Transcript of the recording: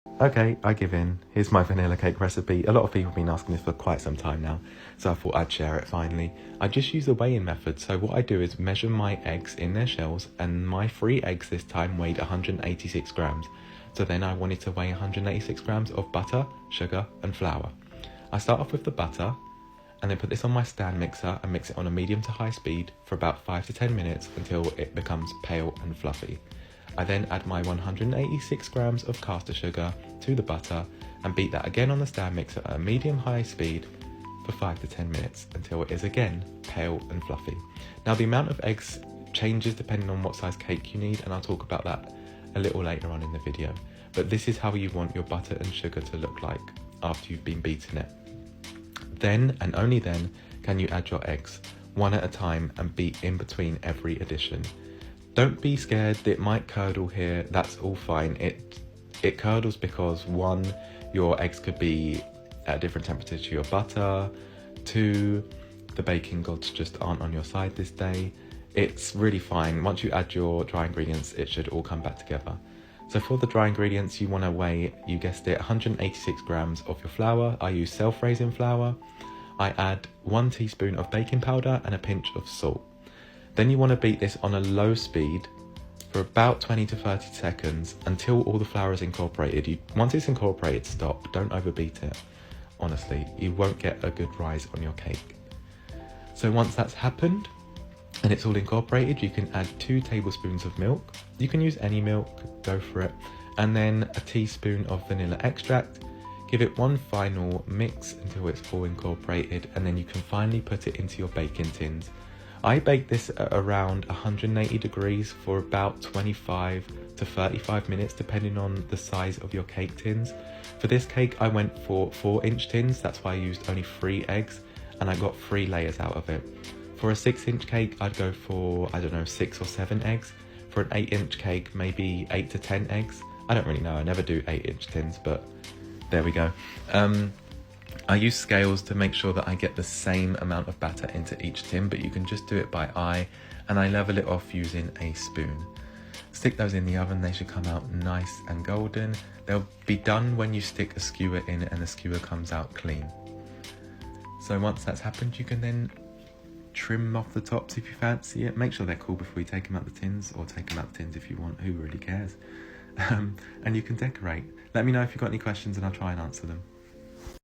Okay, I give in. Here's my vanilla cake recipe. A lot of people have been asking this for quite some time now, so I thought I'd share it finally. I just use the weigh-in method, so what I do is measure my eggs in their shells, and my 3 eggs this time weighed 186 grams. So then I wanted to weigh 186 grams of butter, sugar and flour. I start off with the butter, and then put this on my stand mixer and mix it on a medium to high speed for about 5 to 10 minutes until it becomes pale and fluffy. I then add my 186 grams of caster sugar to the butter and beat that again on the stand mixer at a medium-high speed for 5 to 10 minutes until it is again pale and fluffy. Now the amount of eggs changes depending on what size cake you need, and I'll talk about that a little later on in the video. But this is how you want your butter and sugar to look like after you've been beating it. Then and only then can you add your eggs, one at a time, and beat in between every addition. Don't be scared, it might curdle here, that's all fine. It curdles because 1, your eggs could be at a different temperature to your butter, 2, the baking gods just aren't on your side this day. It's really fine. Once you add your dry ingredients, it should all come back together. So for the dry ingredients, you want to weigh, you guessed it, 186 grams of your flour. I use self-raising flour. I add 1 teaspoon of baking powder and a pinch of salt. Then you want to beat this on a low speed for about 20 to 30 seconds until all the flour is incorporated. Once it's incorporated, stop. Don't overbeat it. Honestly, you won't get a good rise on your cake. So once that's happened and it's all incorporated, you can add 2 tablespoons of milk. You can use any milk, go for it. And then a teaspoon of vanilla extract. Give it one final mix until it's all incorporated, and then you can finally put it into your baking tins. I bake this at around 180 degrees for about 25 to 35 minutes, depending on the size of your cake tins. For this cake, I went for 4-inch tins. That's why I used only 3 eggs, and I got 3 layers out of it. For a 6-inch cake, I'd go for, 6 or 7 eggs. For an 8-inch cake, maybe 8 to 10 eggs. I don't really know. I never do 8-inch tins, but there we go. I use scales to make sure that I get the same amount of batter into each tin, but you can just do it by eye, and I level it off using a spoon. Stick those in the oven, they should come out nice and golden. They'll be done when you stick a skewer in and the skewer comes out clean. So once that's happened, you can then trim off the tops if you fancy it. Make sure they're cool before you take them out the tins, or take them out the tins if you want, who really cares? And you can decorate. Let me know if you've got any questions and I'll try and answer them.